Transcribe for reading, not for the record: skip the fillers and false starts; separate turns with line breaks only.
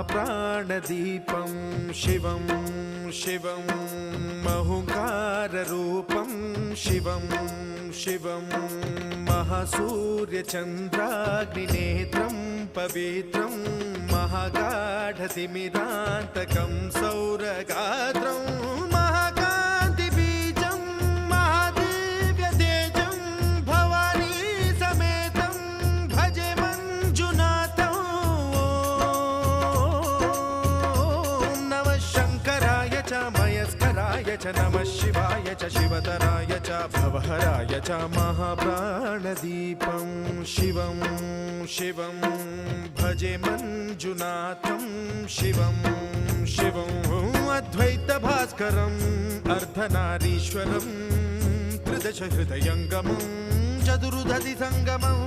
महाप्राणदीपं शिवं शिवं महुङ्काररूपं शिवं शिवं महासूर्यचन्द्राग्निनेत्रं पवित्रं महागाढतिमिरान्तकं सौरगात्रं महाकान्तिबीजं महादिव्यतेजं भवानी समेतं भजे मञ्जुनाथं। ॐ नमः शङ्कराय च मयस्कराय च नमः शिवाय च शिवतराय च भवहराय च महाप्राणदीपं शिवं शिवं भजे मञ्जुनाथं शिवं शिवं अद्वैतभास्करम् अर्धनारीश्वरं त्रिदशहृदयङ्गमं चतुर्दधिसङ्गमं